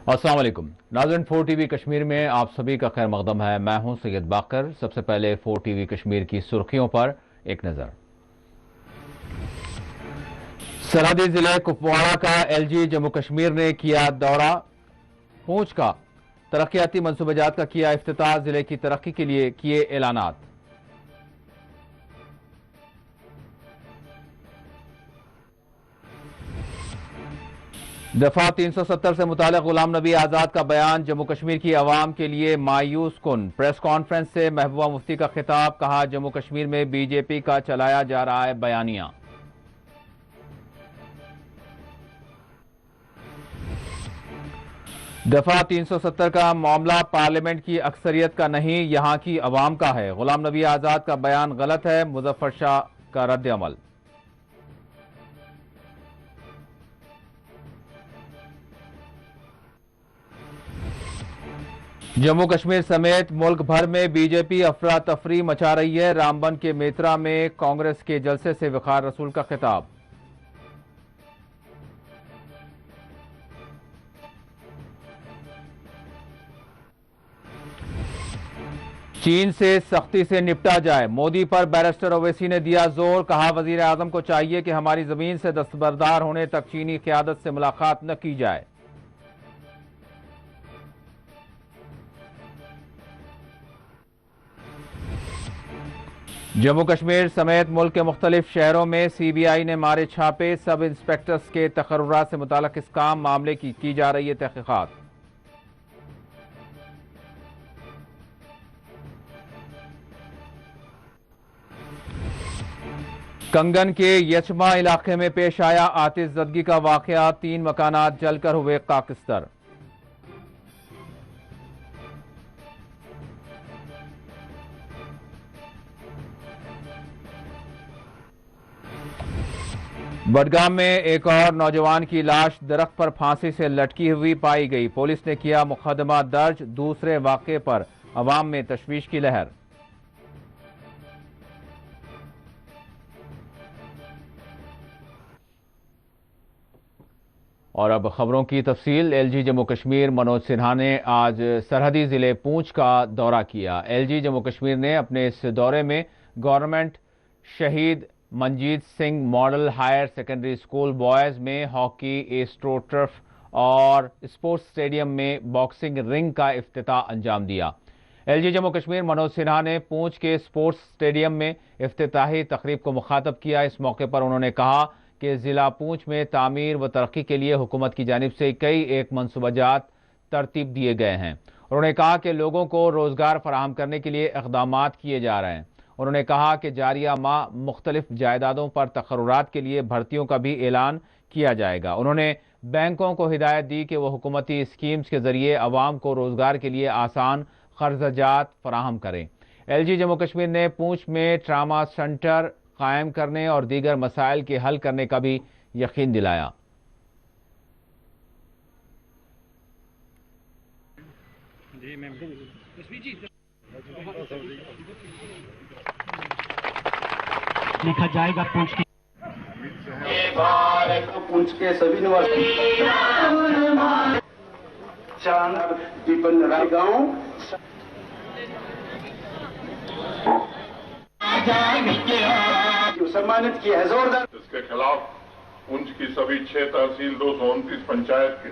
अस्सलाम वालेकुम नाज़रीन, 4 टीवी कश्मीर में आप सभी का खैर मकदम है। मैं हूं सैयद बाकर। सबसे पहले 4 टीवी कश्मीर की सुर्खियों पर एक नजर। सरहदी जिले कुपवाड़ा का एलजी जम्मू कश्मीर ने किया दौरा। पूंछ का तरक्याती मंसूबाजात का किया इफ्तिताह। जिले की तरक्की के लिए किए ऐलानात। दफा 370 से मुतालिक गुलाम नबी आजाद का बयान जम्मू कश्मीर की आवाम के लिए मायूस कुन। प्रेस कॉन्फ्रेंस से महबूबा मुफ्ती का खिताब। कहा, जम्मू कश्मीर में बीजेपी का चलाया जा रहा है बयानिया। दफा 370 का मामला पार्लियामेंट की अक्सरियत का नहीं, यहां की आवाम का है। गुलाम नबी आजाद का बयान गलत है। मुजफ्फर शाह का रद्द अमल। जम्मू कश्मीर समेत मुल्क भर में बीजेपी अफरा तफरी मचा रही है। रामबन के मेत्रा में कांग्रेस के जलसे से वकार रसूल का खिताब। चीन से सख्ती से निपटा जाए, मोदी पर बैरिस्टर ओवैसी ने दिया जोर। कहा, वजीर आजम को चाहिए कि हमारी जमीन से दस्तबरदार होने तक चीनी क़यादत से मुलाकात न की जाए। जम्मू कश्मीर समेत मुल्क के मुख्तलिफ शहरों में सीबीआई ने मारे छापे। सब इंस्पेक्टर्स के तकर्रुरात से मुताल्लिक इस काम मामले की जा रही है तहकीकात। कंगन के यचमा इलाके में पेश आया आतिशज़दगी का वाकया। 3 मकानात जलकर हुए खाकस्तर। बडगाम में एक और नौजवान की लाश दरख्त पर फांसी से लटकी हुई पाई गई। पुलिस ने किया मुकदमा दर्ज। दूसरे वाक़े पर अवाम में तशवीश की लहर। और अब खबरों की तफसील। एलजी जम्मू कश्मीर मनोज सिन्हा ने आज सरहदी जिले पूंछ का दौरा किया। एलजी जम्मू कश्मीर ने अपने इस दौरे में गवर्नमेंट शहीद Manjeet Singh model higher secondary school boys में हॉकी, एस्ट्रो टर्फ और स्पोर्ट्स स्टेडियम में बॉक्सिंग रिंग का इफ्तिताह अंजाम दिया। एलजी जम्मू कश्मीर मनोज सिन्हा ने पूंछ के स्पोर्ट्स स्टेडियम में इफ्तिताही तकरीब को मुखातब किया। इस मौके पर उन्होंने कहा कि जिला पूंछ में तामीर व तरक्की के लिए हुकूमत की जानिब से कई एक मंसूबाजात तरतीब दिए गए हैं। उन्होंने कहा कि लोगों को रोजगार फराहम करने के लिए इक़दामात किए जा रहे हैं। उन्होंने कहा कि जारिया माह मुख्तलिफ जायदादों पर तकर्रुरात के लिए भर्तियों का भी ऐलान किया जाएगा। उन्होंने बैंकों को हिदायत दी कि वह हुकूमती स्कीम्स के जरिए अवाम को रोजगार के लिए आसान कर्जात फराहम करें। एलजी जम्मू कश्मीर ने पूंछ में ट्रामा सेंटर कायम करने और दीगर मसाइल के हल करने का भी यकीन दिलाया। लिखा जाएगा पूंछ की पूंछ के सभी निवासी चांद दीपन गांव सम्मानित किया है जोरदार। इसके खिलाफ पूंछ की सभी 6 तहसील 229 पंचायत के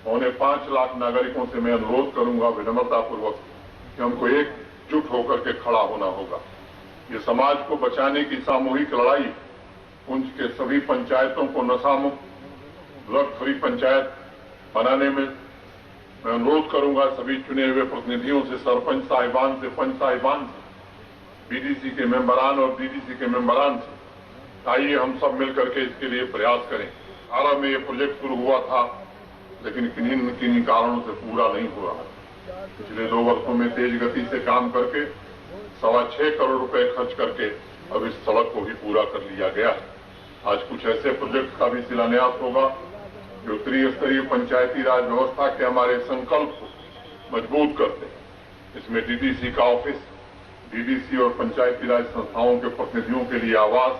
पौने 5 लाख नागरिकों से मैं अनुरोध करूंगा विनम्रतापूर्वक कि हमको एकजुट होकर के खड़ा होना होगा। ये समाज को बचाने की सामूहिक लड़ाई। पूंछ के सभी पंचायतों को नशामुक्त ड्रग फ्री पंचायत बनाने में मैं अनुरोध करूंगा सभी चुने हुए प्रतिनिधियों से, सरपंच साहिबान से, पंच साहिबान से, बीडीसी के मेंबरान और डीडीसी के मेंबरान से, आइए हम सब मिलकर के इसके लिए प्रयास करें। 18 में ये प्रोजेक्ट शुरू हुआ था, लेकिन किन्हीं कारणों से पूरा नहीं हुआ। पिछले 2 वर्षों में तेज गति से काम करके 6.25 करोड़ रुपए खर्च करके अब इस सड़क को भी पूरा कर लिया गया है। आज कुछ ऐसे प्रोजेक्ट का भी शिलान्यास होगा जो त्रिस्तरीय पंचायती राज व्यवस्था के हमारे संकल्प को मजबूत करते हैं। इसमें डीडीसी का ऑफिस, डीडीसी और पंचायती राज संस्थाओं के प्रतिनिधियों के लिए आवास,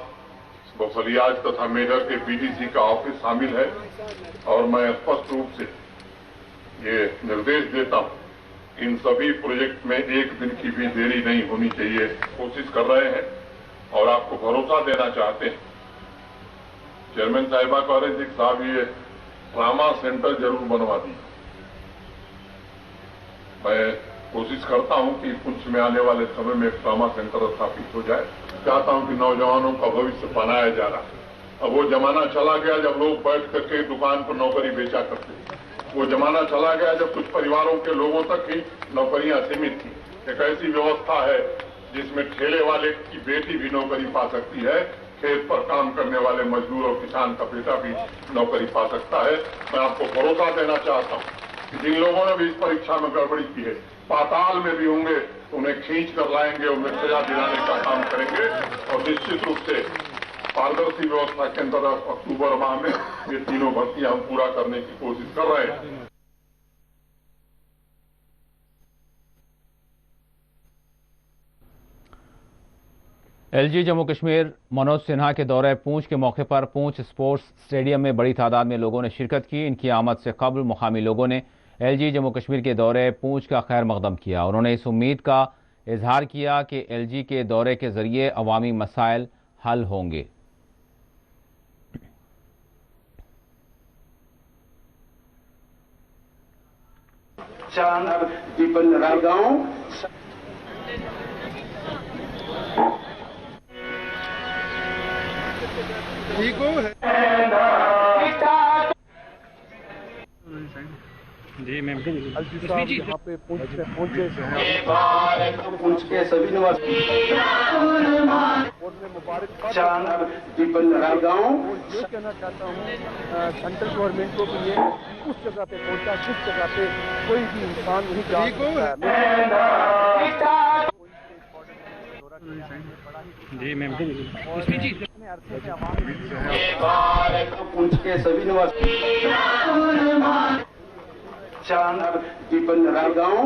बफलियाज तथा मेडर के बीडीसी का ऑफिस शामिल है। और मैं स्पष्ट रूप से ये निर्देश देता हूं, इन सभी प्रोजेक्ट में एक दिन की भी देरी नहीं होनी चाहिए, कोशिश कर रहे हैं और आपको भरोसा देना चाहते हैं। चेयरमैन साहिबा कह रहे थे कि साहब ये ट्रामा सेंटर जरूर बनवा दी। मैं कोशिश करता हूं कि कुछ में आने वाले समय में एक ट्रामा सेंटर स्थापित हो जाए। चाहता हूं कि नौजवानों का भविष्य बनाया जा रहा है। अब वो जमाना चला गया जब लोग बैठ करके दुकान पर नौकरी बेचा करते थे। वो जमाना चला गया जब कुछ परिवारों के लोगों तक ही नौकरियां सीमित थी। एक ऐसी व्यवस्था है जिसमें ठेले वाले की बेटी भी नौकरी पा सकती है, खेत पर काम करने वाले मजदूर और किसान का बेटा भी नौकरी पा सकता है। मैं आपको भरोसा देना चाहता हूं कि जिन लोगों ने भी इस परीक्षा में गड़बड़ी की है, पाताल में भी होंगे, उन्हें खींच कर लाएंगे, उन्हें सजा दिलाने का काम करेंगे और निश्चित रूप से पारदर्शी व्यवस्था के अंतर्गत अक्टूबर माह में ये तीनों भर्तियां हम पूरा करने की कोशिश कर रहे हैं। एलजी जम्मू कश्मीर मनोज सिन्हा के दौरे पूंछ के मौके पर पूंछ स्पोर्ट्स स्टेडियम में बड़ी तादाद में लोगों ने शिरकत की। इनकी आमद से कबल मुकामी लोगों ने एलजी जम्मू कश्मीर के दौरे पूंछ का खैर मकदम किया। उन्होंने इस उम्मीद का इजहार किया कि एलजी के दौरे के जरिए अवामी मसाइल हल होंगे। चांद दीपन रायगांव जी मैम यहाँ पे पहुंचे पुंछ के सभी निवासी चांद दीपन रायगांव ये कहना चाहता हूँ सेंट्रल गवर्नमेंट को भी ये उस जगह पे पहुंचा जिस जगह पे कोई भी इंसान नहीं जा जी मैम पुंछ के सभी निवासी चांद दीपन रायगांव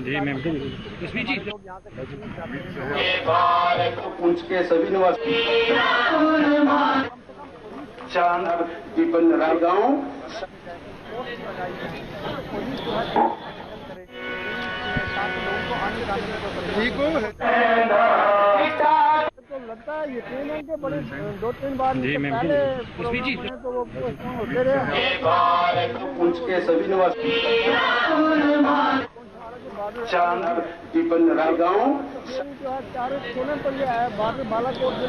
जी मैम पुंछ के सभी निवासी चांद दीपन रायगांव तो लगता है यकीन है कि बड़े 2-3 बार जी मैम तो वो होते रहे। पुंछ के सभी निवासी चांद दीपन रायगांव जो है चारों कोने पर ये है बाहर बालाकोट से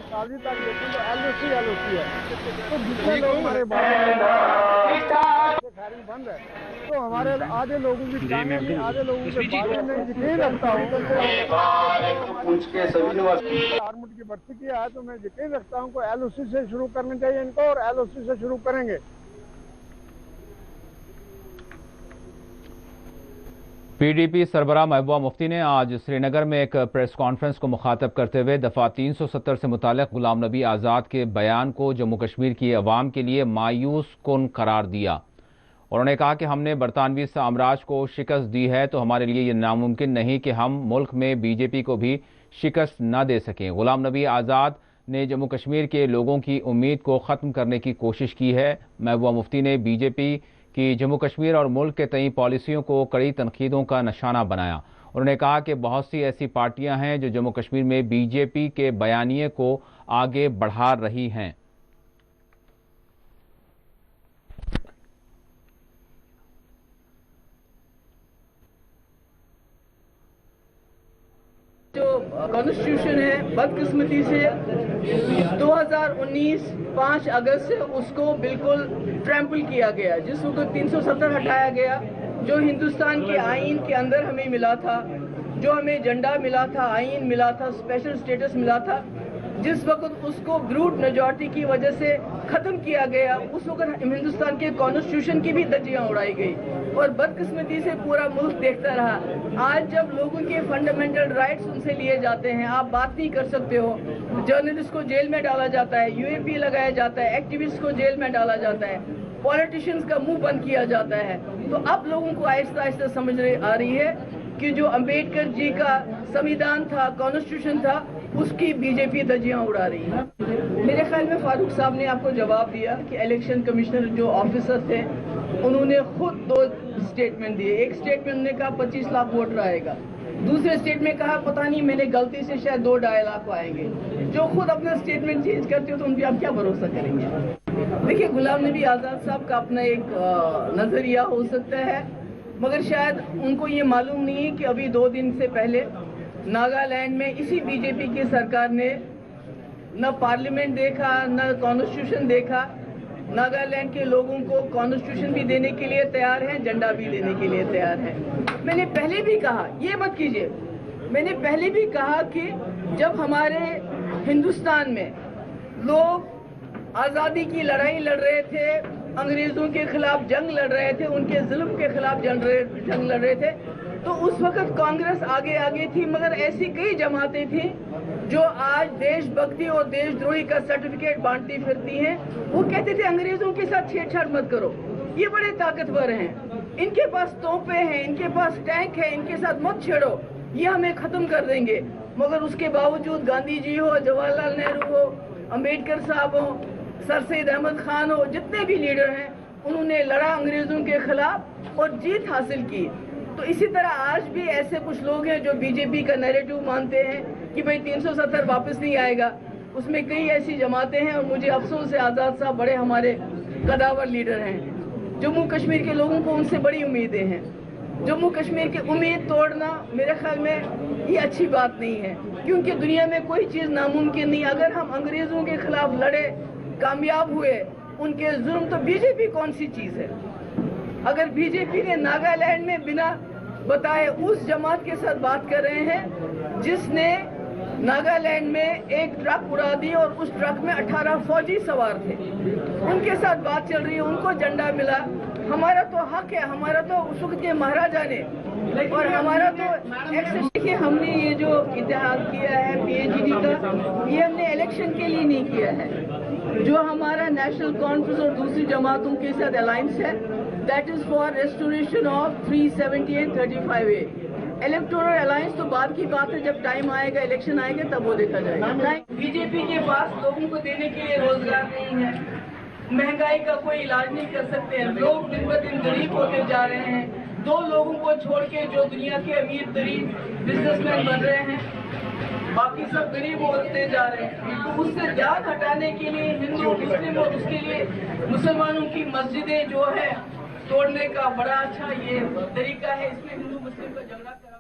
शादी तक लेकिन तो एलओसी है तो जितने लोग हमारे फायरिंग बंद है तो हमारे आधे लोगों की आधे लोगों के बारे में यकीन रखता हूँ पुंछ के सभी निवासी आर्मी की भर्ती किया है तो मैं यकीन रखता हूँ को एलओसी से शुरू करना चाहिए इनको और एलओसी से शुरू करेंगे। पीडीपी सरबराह महबूबा मुफ्ती ने आज श्रीनगर में एक प्रेस कॉन्फ्रेंस को मुखातब करते हुए दफा 370 से मुतालिक गुलाम नबी आज़ाद के बयान को जम्मू कश्मीर की अवाम के लिए मायूस कुन करार दिया। उन्होंने कहा कि हमने बरतानवी साम्राज्य को शिकस्त दी है तो हमारे लिए ये नामुमकिन नहीं कि हम मुल्क में बीजेपी को भी शिकस्त न दे सकें। गुलाम नबी आज़ाद ने जम्मू कश्मीर के लोगों की उम्मीद को ख़त्म करने की कोशिश की है। महबूबा मुफ्ती ने बीजेपी की जम्मू कश्मीर और मुल्क के तई पॉलिसियों को कड़ी तनकीदों का निशाना बनाया। उन्होंने कहा कि बहुत सी ऐसी पार्टियां हैं जो जम्मू कश्मीर में बीजेपी के बयानिए को आगे बढ़ा रही हैं। जो कॉन्स्टिट्यूशन है बदकिस्मती से 2019 5 अगस्त से उसको बिल्कुल ट्रैम्पल किया गया, जिसको 370 हटाया गया। जो हिंदुस्तान के आइन के अंदर हमें मिला था, जो हमें झंडा मिला था, आइन मिला था, स्पेशल स्टेटस मिला था, जिस वक्त उसको ब्रूट मेजॉरिटी की वजह से खत्म किया गया, उस वक्त हिंदुस्तान के कॉन्स्टिट्यूशन की भी धज्जियां उड़ाई गई और बदकिस्मती से पूरा मुल्क देखता रहा। आज जब लोगों के फंडामेंटल राइट्स उनसे लिए जाते हैं, आप बात नहीं कर सकते हो, जर्नलिस्ट को जेल में डाला जाता है, यूएपी लगाया जाता है, एक्टिविस्ट को जेल में डाला जाता है, पॉलिटिशियंस का मुंह बंद किया जाता है, तो अब लोगों को आहिस्ता आहिस्ता समझ आ रही है कि जो अंबेडकर जी का संविधान था, कॉन्स्टिट्यूशन था, उसकी बीजेपी धज्जियां उड़ा रही है। मेरे ख्याल में फारूक साहब ने आपको जवाब दिया कि इलेक्शन कमिश्नर जो ऑफिसर थे उन्होंने खुद 2 स्टेटमेंट दिए। एक स्टेटमेंट ने कहा 25 लाख वोटर आएगा, दूसरे स्टेट में कहा पता नहीं मैंने गलती से शायद 2-2.5 लाख आएंगे। जो खुद अपना स्टेटमेंट चेंज करते हो तो उन पर आप क्या भरोसा करेंगे? देखिए, गुलाम नबी आज़ाद साहब का अपना एक नजरिया हो सकता है, मगर शायद उनको ये मालूम नहीं है कि अभी 2 दिन से पहले नागालैंड में इसी बीजेपी की सरकार ने न पार्लियामेंट देखा, न कॉन्स्टिट्यूशन देखा। नागालैंड के लोगों को कॉन्स्टिट्यूशन भी देने के लिए तैयार हैं, झंडा भी देने के लिए तैयार हैं। मैंने पहले भी कहा, ये मत कीजिए, मैंने पहले भी कहा कि जब हमारे हिंदुस्तान में लोग आज़ादी की लड़ाई लड़ रहे थे, अंग्रेजों के खिलाफ जंग लड़ रहे थे, उनके जुल्म के खिलाफ जंग लड़ रहे थे, तो उस वक्त कांग्रेस आगे थी, मगर ऐसी कई जमातें थी जो आज देशभक्ति और देशद्रोही का सर्टिफिकेट बांटती फिरती हैं। वो कहते थे अंग्रेजों के साथ छेड़छाड़ मत करो, ये बड़े ताकतवर हैं, इनके पास तोपें हैं, इनके पास टैंक है, इनके साथ मत छेड़ो, ये हमें खत्म कर देंगे। मगर उसके बावजूद गांधी जी हो, जवाहरलाल नेहरू हो, अंबेडकर साहब हो, सर सैयद अहमद खान हो, जितने भी लीडर हैं, उन्होंने लड़ा अंग्रेजों के खिलाफ और जीत हासिल की। तो इसी तरह आज भी ऐसे कुछ लोग हैं जो बीजेपी का नैरेटिव मानते हैं कि भाई 370 वापस नहीं आएगा। उसमें कई ऐसी जमातें हैं और मुझे अफसोस है आज़ाद साहब बड़े हमारे कदावर लीडर हैं। जम्मू कश्मीर के लोगों को उनसे बड़ी उम्मीदें हैं। जम्मू कश्मीर की उम्मीद तोड़ना मेरे ख्याल में ये अच्छी बात नहीं है, क्योंकि दुनिया में कोई चीज़ नामुमकिन नहीं। अगर हम अंग्रेजों के खिलाफ लड़े, कामयाब हुए, उनके जुर्म, तो बीजेपी कौन सी चीज़ है? अगर बीजेपी ने नागालैंड में बिना बताए उस जमात के साथ बात कर रहे हैं जिसने नागालैंड में एक ट्रक उड़ा दी और उस ट्रक में 18 फौजी सवार थे, उनके साथ बात चल रही है, उनको झंडा मिला। हमारा तो हक है, हमारा तो उस वक्त के महाराजा ने, और हमारा तो देखिए हमने ये जो इतिहाद किया है PhD का, ये हमने इलेक्शन के लिए नहीं किया है। जो हमारा नेशनल कॉन्फ्रेंस और दूसरी जमातों के साथ अलायंस है, that is for restoration of 378 35A। Electoral alliance तो बाद की बात है, जब टाइम आएगा, इलेक्शन आएगा, तब वो देखा जाएगा। बीजेपी के पास लोगों को देने के लिए रोजगार नहीं है, महंगाई का कोई इलाज नहीं कर सकते हैं, लोग दिन ब दिन गरीब होते जा रहे हैं। 2 लोगों को छोड़ के जो दुनिया के अमीर तरीन बिजनेसमैन बन रहे हैं, बाकी सब गरीब होते जा रहे हैं। तो उससे ध्यान हटाने के लिए हिंदू, मुस्लिम और उसके लिए मुसलमानों की मस्जिदें जो है तोड़ने का बड़ा अच्छा ये तरीका है, इसमें हिंदू मुस्लिम का झगड़ा करा।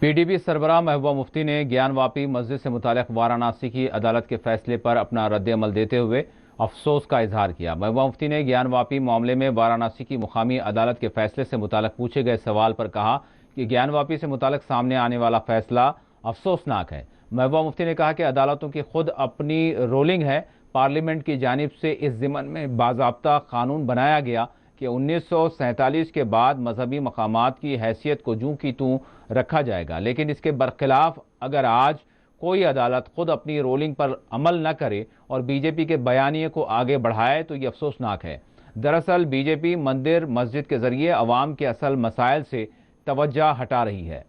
PDP सरबराह महबूबा मुफ्ती ने ज्ञानवापी मस्जिद से मुताल्लिक वाराणसी की अदालत के फैसले पर अपना रद्द-ए-अमल देते हुए अफसोस का इजहार किया। महबूबा मुफ्ती ने ज्ञानवापी मामले में वाराणसी की मुकामी अदालत के फैसले से मुताल्लिक पूछे गए सवाल पर कहा कि ज्ञानवापी से मुताल्लिक सामने आने वाला फैसला अफसोसनाक है। महबूबा मुफ्ती ने कहा कि अदालतों की खुद अपनी रोलिंग है। पार्लियामेंट की जानिब से इस ज़िम्मन में बाज़ाब्ता कानून बनाया गया कि 1947 के बाद मजहबी मकामात की हैसियत को जूं की तूं रखा जाएगा, लेकिन इसके बरखिलाफ अगर आज कोई अदालत खुद अपनी रोलिंग पर अमल न करे और बीजेपी के बयानिए को आगे बढ़ाए तो ये अफसोसनाक है। दरअसल बीजेपी मंदिर मस्जिद के जरिए अवाम के असल मसाइल से तवज्जो हटा रही है।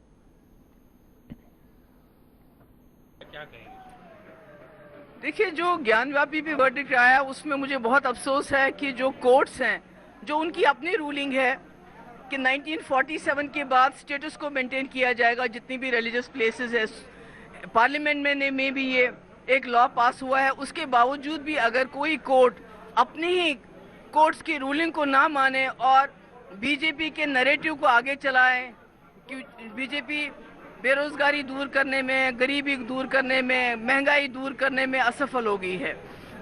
देखिए, जो ज्ञानवापी पे वर्डिक्ट आया उसमें मुझे बहुत अफसोस है कि जो कोर्ट्स हैं, जो उनकी अपनी रूलिंग है कि 1947 के बाद स्टेटस को मेंटेन किया जाएगा जितनी भी रिलीजियस प्लेसेस है। पार्लियामेंट में भी ये एक लॉ पास हुआ है, उसके बावजूद भी अगर कोई कोर्ट अपनी ही कोर्ट्स की रूलिंग को ना माने और बीजेपी के नैरेटिव को आगे चलाए कि बीजेपी बेरोजगारी दूर करने में, गरीबी दूर करने में, महंगाई दूर करने में असफल हो गई है,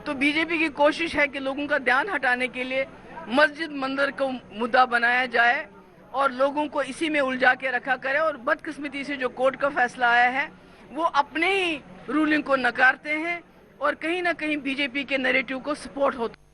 तो बीजेपी की कोशिश है कि लोगों का ध्यान हटाने के लिए मस्जिद मंदिर को मुद्दा बनाया जाए और लोगों को इसी में उलझा के रखा करे। और बदकिस्मती से जो कोर्ट का फैसला आया है वो अपने ही रूलिंग को नकारते हैं और कहीं ना कहीं बीजेपी के नैरेटिव को सपोर्ट होता है।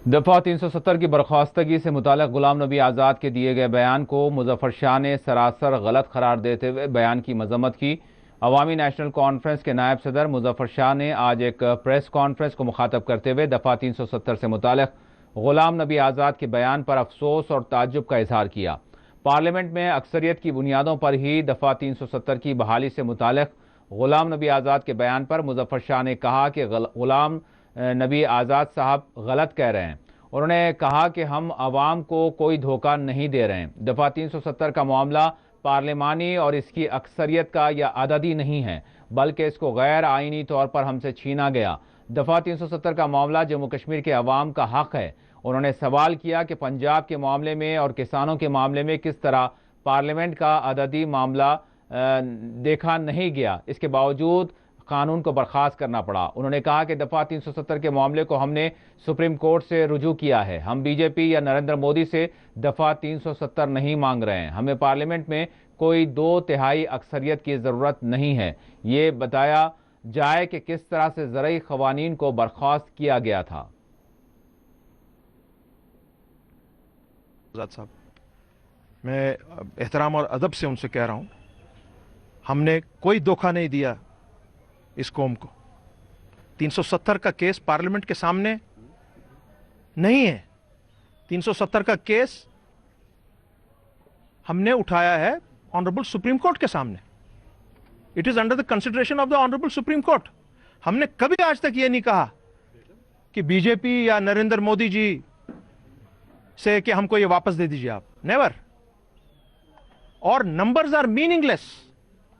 दफा 370 की बर्खास्तगी से मुताल्लिक गुलाम नबी आज़ाद के दिए गए बयान को मुजफ्फर शाह ने सरासर गलत करार देते हुए बयान की मजम्मत की। अवामी नेशनल कॉन्फ्रेंस के नायब सदर मुजफ्फर शाह ने आज एक प्रेस कॉन्फ्रेंस को मुखातब करते हुए दफा 370 से मुताल्लिक غلام نبی آزاد کے بیان پر افسوس اور تعجب کا اظہار کیا۔ پارلیمنٹ میں اکثریت کی بنیادوں پر ہی دفعہ 370 کی بحالی سے متعلق غلام نبی آزاد کے بیان پر مظفر شاہ نے کہا کہ غلام نبی آزاد صاحب غلط کہہ رہے ہیں۔ انہوں نے کہا کہ ہم عوام کو کوئی دھوکہ نہیں دے رہے ہیں۔ دفعہ 370 کا معاملہ پارلیمانی اور اس کی اکثریت کا یا عددی نہیں ہے، بلکہ اس کو غیر آئینی طور پر ہم سے چھینا گیا۔ دفعہ 370 کا معاملہ جموں کشمیر کے عوام کا حق ہے۔ انہوں نے سوال کیا کہ پنجاب کے معاملے میں اور کسانوں کے معاملے میں کس طرح پارلیمنٹ کا عددی معاملہ دیکھا نہیں گیا، اس کے باوجود قانون کو برخاست کرنا پڑا۔ انہوں نے کہا کہ دفعہ 370 کے معاملے کو ہم نے سپریم کورٹ سے رجوع کیا ہے۔ ہم بی جے پی یا نریندر مودی سے دفعہ 370 نہیں مانگ رہے ہیں۔ ہمیں پارلیمنٹ میں کوئی 2/3 اکثریت کی ضرورت نہیں ہے۔ یہ بتایا جائے کہ کس طرح سے زرعی قوانین کو برخاست کیا گیا تھا۔ آزاد صاحب، میں احترام اور ادب سے ان سے کہہ رہا ہوں، ہم نے کوئی دھوکہ نہیں دیا اس قوم کو۔ 370 کا کیس پارلیمنٹ کے سامنے نہیں ہے۔ 370 کا کیس ہم نے اٹھایا ہے آنریبل سپریم کورٹ کے سامنے۔ It is under the consideration of the honourable supreme court. ہم نے کبھی آج تک یہ نہیں کہا کہ بی جے پی یا نریندر مودی جی سے کہ ہم کو یہ واپس دے دیجیے آپ، نیور۔ اور numbers are meaningless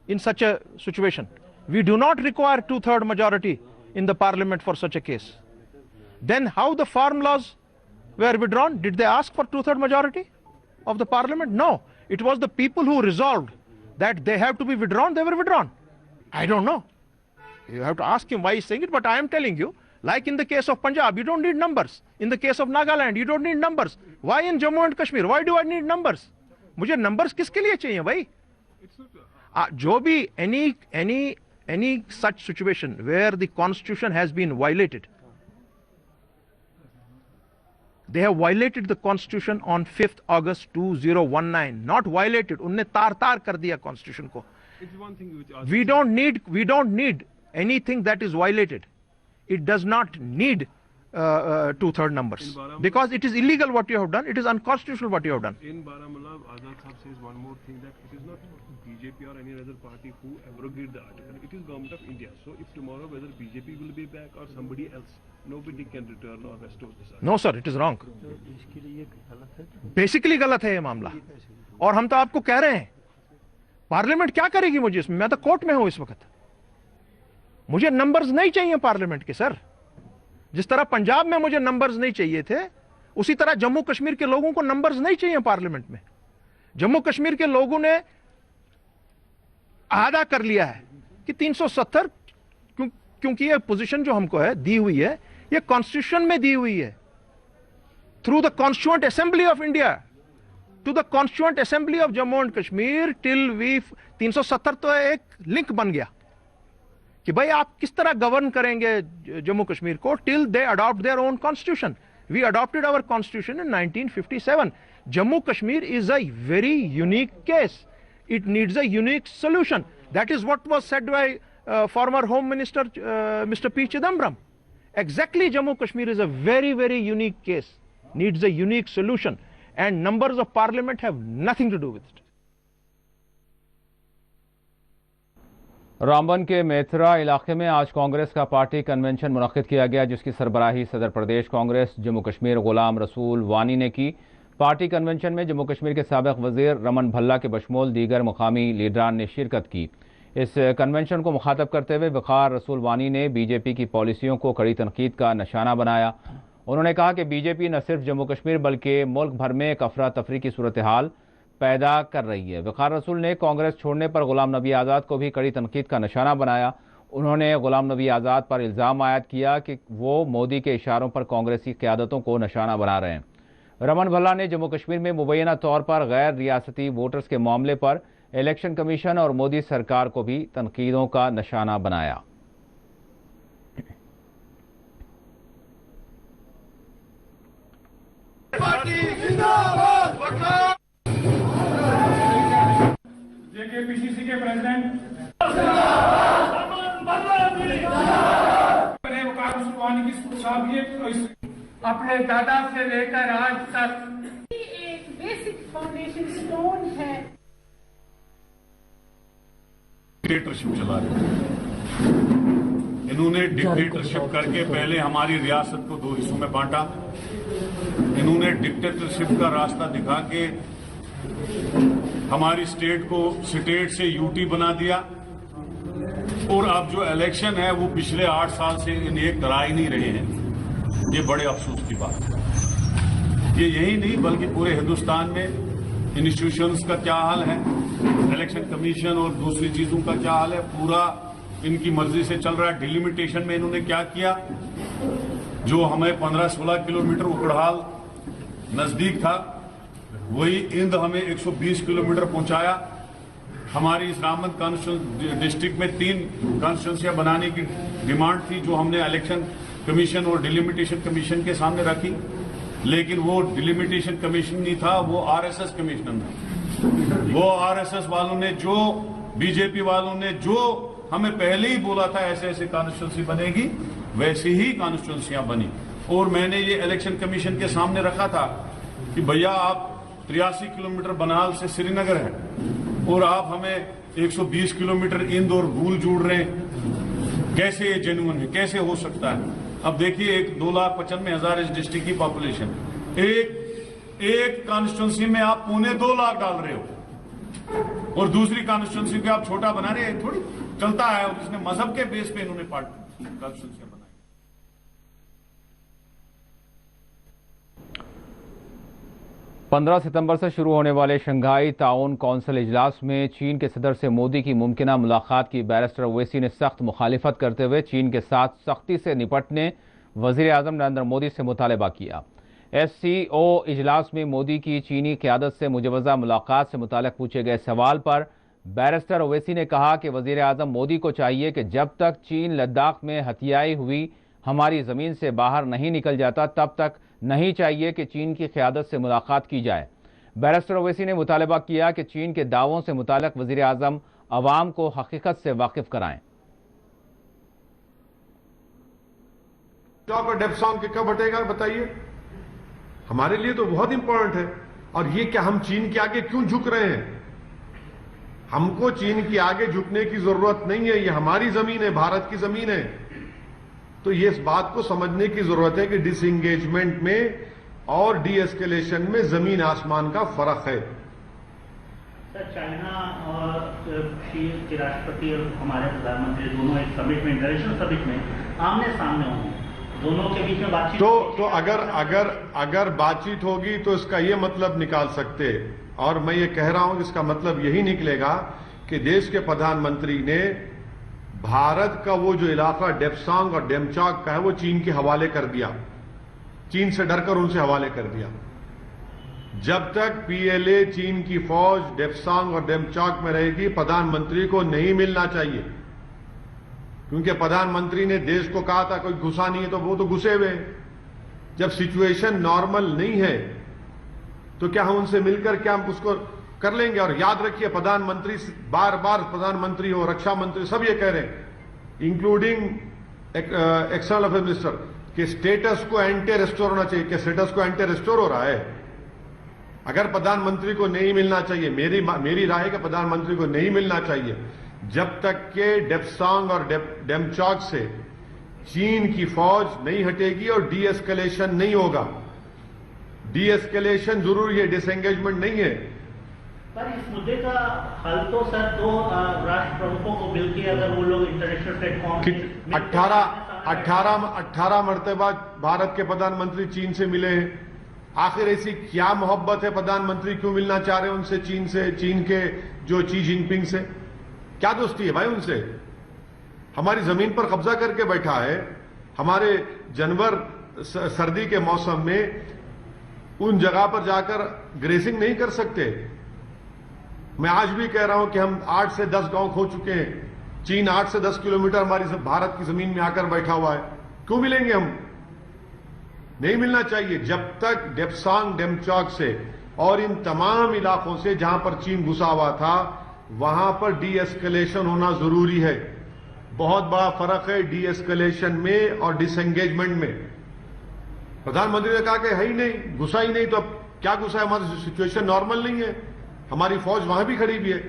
in such a situation. We do not require 2/3 majority in the parliament for such a case. Then how the farm laws were withdrawn? Did they ask for 2/3 majority of the parliament? No. It was the people who resolved that they have to be withdrawn. They were withdrawn. I don't know. You have to ask him why he's saying it, but I am telling you, like in the case of Punjab, you don't need numbers. In the case of Nagaland, you don't need numbers. Why in Jammu and Kashmir? Why do I need numbers? مجھے numbers کس کے لیے چاہیے بھائی؟ جو بھی any such situation where the constitution has been violated, they have violated the constitution on 5th August 2019, not violated, انہیں تار کر دیا constitution کو۔ we don't need anything that is violated. It does not need 2/3 numbers because it is illegal what you have done. It is unconstitutional what you have done. In Baramulla, Azad Sahab says one more thing, that it is not BJP or any other party who abrogated the article. It is government of India. So if tomorrow whether BJP will be back or somebody else, nobody can return or restore this article. No sir, it is wrong. Basically غلط ہے یہ معاملہ، اور ہم تو آپ کو کہہ رہے ہیں پارلیمنٹ کیا کرے گی مجھے اس میں تو کورٹ میں ہوں اس وقت۔ مجھے نمبرز نہیں چاہیے پارلیمنٹ کے سر۔ جس طرح پنجاب میں مجھے نمبرز نہیں چاہیے تھے، اسی طرح جموں کشمیر کے لوگوں کو نمبرز نہیں چاہیے پارلیمنٹ میں۔ جموں کشمیر کے لوگوں نے اعادہ کر لیا ہے کہ 370 کیونکہ یہ پوزیشن جو ہم کو ہے دی ہوئی ہے، یہ کانسٹیٹیوشن میں دی ہوئی ہے، through the constituent assembly of India to the constituent assembly of Jammu and Kashmir till we 370 تو ایک لنک بن گیا کہ بھائی آپ کس طرح گورن کریں گے جموں کشمیر کو till they adopt their own constitution. We adopted our constitution in 1957۔ Jammu Kashmir is a very unique case. It needs a unique solution. That is what was said by former Home Minister Mr. P. Chidambaram. Exactly, Jammu Kashmir is a very, very unique case. Needs a unique solution. And numbers of parliament have nothing to do with it. Ramban کے میتھرا علاقے میں آج کانگریس کا party convention منعقد کیا گیا، جس کی سربراہی صدر پردیش کانگریس جموں کشمیر غلام رسول وانی نے کی۔ پارٹی کنونشن میں جموں کشمیر کے سابق وزیر رمن بھلا کے بشمول دیگر مقامی لیڈران نے شرکت کی۔ اس کنونشن کو مخاطب کرتے ہوئے وقار رسول وانی نے بی جے پی کی پالیسیوں کو کڑی تنقید کا نشانہ بنایا۔ انہوں نے کہا کہ بی جے پی نہ صرف جموں کشمیر بلکہ ملک بھر میں ایک افراتفری کی صورتحال پیدا کر رہی ہے۔ وقار رسول نے کانگریس چھوڑنے پر غلام نبی آزاد کو بھی کڑی تنقید کا نشانہ بنایا۔ انہوں نے غلام نبی آزاد پر الزام عائد کیا کہ وہ مودی کے اشاروں پر کانگریسی قیادتوں کو نشانہ بنا رہے ہیں۔ رمن بھلا نے جموں کشمیر میں مبینہ طور پر غیر ریاستی ووٹرز کے معاملے پر الیکشن کمیشن اور مودی سرکار کو بھی تنقیدوں کا نشانہ بنایا۔ JKPCC کے پریزیڈنٹ وقار رسول وانی کی صاحب یہ अपने दादा से लेकर आज तक एक बेसिक फाउंडेशन स्टोन है। डिक्टेटरशिप चला रहे हैं। इन्होंने डिक्टेटरशिप करके पहले हमारी रियासत को 2 हिस्सों में बांटा। इन्होंने डिक्टेटरशिप का रास्ता दिखा के हमारी स्टेट को स्टेट से यूटी बना दिया, और अब जो इलेक्शन है वो पिछले 8 साल से इन्हें करा ही नहीं रहे हैं। ये बड़े अफसोस की बात है। ये यही नहीं बल्कि पूरे हिंदुस्तान में इंस्टीट्यूशंस का क्या हाल है, इलेक्शन कमीशन और दूसरी चीजों का क्या हाल है, पूरा इनकी मर्जी से चल रहा है। डिलिमिटेशन में इन्होंने क्या किया, जो हमें 15-16 किलोमीटर उकड़हाल नजदीक था, वही इंद हमें 120 किलोमीटर पहुंचाया। हमारी इस रामबन कॉन्स्टिट्यूशन डिस्ट्रिक्ट में 3 कॉन्स्टिट्यूंसियां बनाने की डिमांड थी, जो हमने इलेक्शन कमीशन और डिलिमिटेशन कमीशन के सामने रखी, लेकिन वो डिलिमिटेशन कमीशन नहीं था, वो आरएसएस कमीशन था। वो आरएसएस वालों ने, जो बीजेपी वालों ने जो हमें पहले ही बोला था ऐसे ऐसे कॉन्स्टिट्यूंसी बनेगी, वैसी ही कॉन्स्टिट्यूंसियां बनी। और मैंने ये इलेक्शन कमीशन के सामने रखा था कि भैया आप 83 किलोमीटर बनाल से श्रीनगर है और आप हमें 120 किलोमीटर इंद और भूल जोड़ रहे हैं, कैसे ये जेन्युइन है, कैसे हो सकता है। अब देखिए 2,95,000 इस डिस्ट्रिक्ट की पॉपुलेशन, एक कॉन्स्टिट्यूंसी में आप 2.25 लाख डाल रहे हो और दूसरी कॉन्स्टिट्यूंसी को आप छोटा बना रहे हैं। थोड़ी चलता है। उसने मजहब के बेस पे इन्होंने कॉन्स्टिट्यूंसी बनाई। 15 सितंबर से शुरू होने वाले शंघाई ताउन कौंसिल इजलास में चीन के सदर से मोदी की मुमकिना मुलाकात की बैरिस्टर ओवैसी ने सख्त मुखालिफत करते हुए चीन के साथ सख्ती से निपटने वजीर आजम नरेंद्र मोदी से मुतालबा किया। SCO इजलास में मोदी की चीनी क़यादत से मुजवज़ा मुलाकात से मुताल्लिक़ पूछे गए सवाल पर बैरिस्टर ओवैसी ने कहा कि वजीर आजम मोदी को चाहिए कि जब तक चीन लद्दाख में हथियाई हुई हमारी ज़मीन से बाहर नहीं निकल जाता, तब तक नहीं चाहिए कि चीन की क़यादत से मुलाकात की जाए। बैरिस्टर ओवैसी ने मुतालबा किया कि चीन के दावों से मुताल्लिक़ वज़ीर आज़म अवाम को हकीकत से वाकिफ कराएं। और डेप्सांग के कब हटेगा बताइए, हमारे लिए तो बहुत इंपॉर्टेंट है। और ये क्या हम चीन के आगे क्यों झुक रहे हैं? हमको चीन के आगे झुकने की जरूरत नहीं है, ये हमारी जमीन है, भारत की जमीन है। तो ये इस बात को समझने की जरूरत है कि डिसएंगेजमेंट में और डी एस्केलेशन में जमीन आसमान का फर्क है। सर, चाइना और चीन के राष्ट्रपति और हमारे प्रधानमंत्री दोनों एक समिट में, इंटरनेशनल समिट में आमने सामने होंगे, दोनों के बीच में बातचीत तो अगर बातचीत होगी तो इसका ये मतलब निकाल सकते, और मैं ये कह रहा हूं कि इसका मतलब यही निकलेगा कि देश के प्रधानमंत्री ने भारत का वो जो इलाका डेप्सांग और डेमचाक का है वो चीन के हवाले कर दिया, चीन से डरकर उनसे हवाले कर दिया। जब तक PLA चीन की फौज डेप्सांग और डेमचाक में रहेगी, प्रधानमंत्री को नहीं मिलना चाहिए, क्योंकि प्रधानमंत्री ने देश को कहा था कोई घुसा नहीं है, तो वो तो घुसे हुए। जब सिचुएशन नॉर्मल नहीं है तो क्या हम उनसे मिलकर क्या हम उसको कर लेंगे? और याद रखिए, प्रधानमंत्री बार बार प्रधानमंत्री हो, रक्षा मंत्री सब ये कह रहे हैं, इंक्लूडिंग एक्सटर्नल अफेयर मिनिस्टर, कि स्टेटस को एंटी रेस्टोर होना चाहिए। क्या स्टेटस को एंटी रेस्टोर हो रहा है? अगर प्रधानमंत्री को नहीं मिलना चाहिए, मेरी राय है कि प्रधानमंत्री को नहीं मिलना चाहिए जब तक के डेप्सांग और डेमचाक से चीन की फौज नहीं हटेगी और डी एस्केलेशन नहीं होगा। डी एस्केलेशन जरूरी है, डिसएंगेजमेंट नहीं है। पर इस मुद्दे का हल तो सर दो राष्ट्र प्रमुखों को मिलकर, अगर वो लोग इंटरनेशनल प्लेटफॉर्म 18 मरतबा भारत के प्रधानमंत्री चीन से मिले हैं। आखिर ऐसी क्या मोहब्बत है, प्रधानमंत्री क्यों मिलना चाह रहे हैं उनसे, चीन के जो शी जिनपिंग से क्या दोस्ती है भाई उनसे? हमारी जमीन पर कब्जा करके बैठा है। हमारे जानवर सर्दी के मौसम में उन जगह पर जाकर ग्रेसिंग नहीं कर सकते। मैं आज भी कह रहा हूं कि हम 8 से 10 गांव खो चुके हैं। चीन 8 से 10 किलोमीटर हमारी भारत की जमीन में आकर बैठा हुआ है। क्यों मिलेंगे हम? नहीं मिलना चाहिए। जब तक डेप्सांग डेमचाक से और इन तमाम इलाकों से जहां पर चीन घुसा हुआ था, वहां पर डी एस्केलेशन होना जरूरी है। बहुत बड़ा फर्क है डी एस्केलेशन में और डिसएंगेजमेंट में। प्रधान मंत्री ने कहा कि है ही नहीं, घुसा ही नहीं, तो अब क्या घुसा है? हमारी सिचुएशन नॉर्मल नहीं है, हमारी फौज वहां भी खड़ी भी है।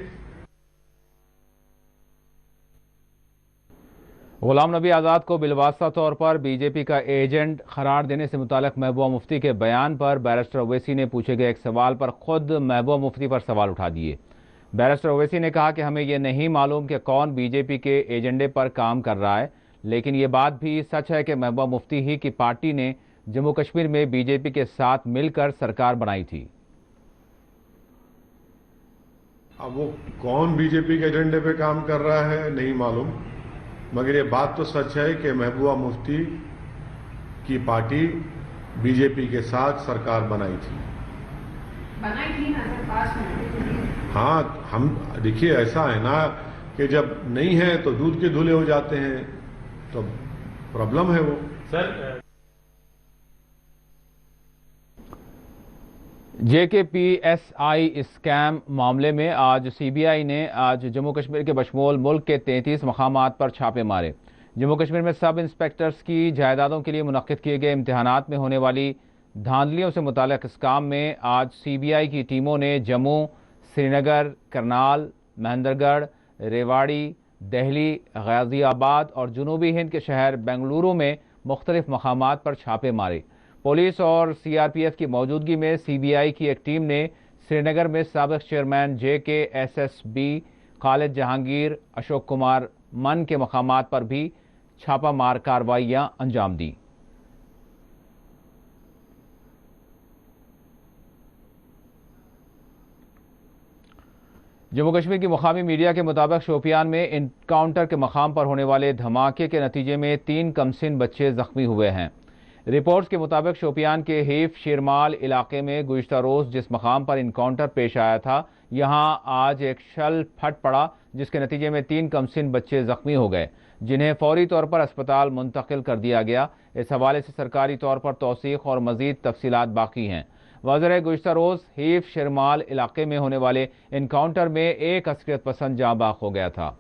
गुलाम नबी आज़ाद को बिलवास्ता तौर पर बीजेपी का एजेंट करार देने से मुताल्लिक महबूबा मुफ्ती के बयान पर बैरिस्टर ओवैसी ने पूछे गए एक सवाल पर खुद महबूबा मुफ्ती पर सवाल उठा दिए। बैरिस्टर ओवैसी ने कहा कि हमें यह नहीं मालूम कि कौन बीजेपी के एजेंडे पर काम कर रहा है, लेकिन ये बात भी सच है कि महबूबा मुफ्ती ही की पार्टी ने जम्मू कश्मीर में बीजेपी के साथ मिलकर सरकार बनाई थी। अब वो कौन बीजेपी के एजेंडे पे काम कर रहा है नहीं मालूम, मगर ये बात तो सच है कि महबूबा मुफ्ती की पार्टी बीजेपी के साथ सरकार बनाई थी ना सर, पास में। हाँ, हम देखिए ऐसा है ना कि जब नहीं है तो दूध के धुले हो जाते हैं, तो प्रॉब्लम है वो सर। JKPSI स्कैम मामले में आज CBI ने आज जम्मू कश्मीर के बशमूल मुल्क के 33 मकामात पर छापे मारे। जम्मू कश्मीर में सब इंस्पेक्टर्स की जायदादों के लिए मुनक्किद किए गए इम्तिहानात में होने वाली धांधलियों से मुताल्लिक इस काम में आज CBI की टीमों ने जम्मू, श्रीनगर, करनाल, महेंद्रगढ़, रेवाड़ी, दिल्ली, गाजियाबाद और जनूबी हिंद के शहर बेंगलुरु में मुख्तलिफ मकामात पर छापे मारे। पुलिस और CRPF की मौजूदगी में CBI की एक टीम ने श्रीनगर में साबिक चेयरमैन JKSSB खालिद जहांगीर, अशोक कुमार मन के मकामात पर भी छापामार कार्रवाइयां अंजाम दी। जम्मू कश्मीर की मुकामी मीडिया के मुताबिक शोपियान में इनकाउंटर के मकाम पर होने वाले धमाके के नतीजे में 3 कमसिन बच्चे जख्मी हुए हैं। रिपोर्ट्स के मुताबिक शोपियान के हीफ शिरमाल इलाके में गुज़िश्ता रोज़ जिस मकाम पर इनकाउंटर पेश आया था, यहां आज एक शल फट पड़ा, जिसके नतीजे में 3 कमसिन बच्चे जख्मी हो गए, जिन्हें फौरी तौर पर अस्पताल मुंतकिल कर दिया गया। इस हवाले से सरकारी तौर पर तौसीक और मजीद तफसीलात बाकी हैं। वज़ीर गुज़िश्ता रोज़ हीफ शिरमाल इलाके में होने वाले इनकाउंटर में एक अस्करियत पसंद जाँ बाख हो गया था।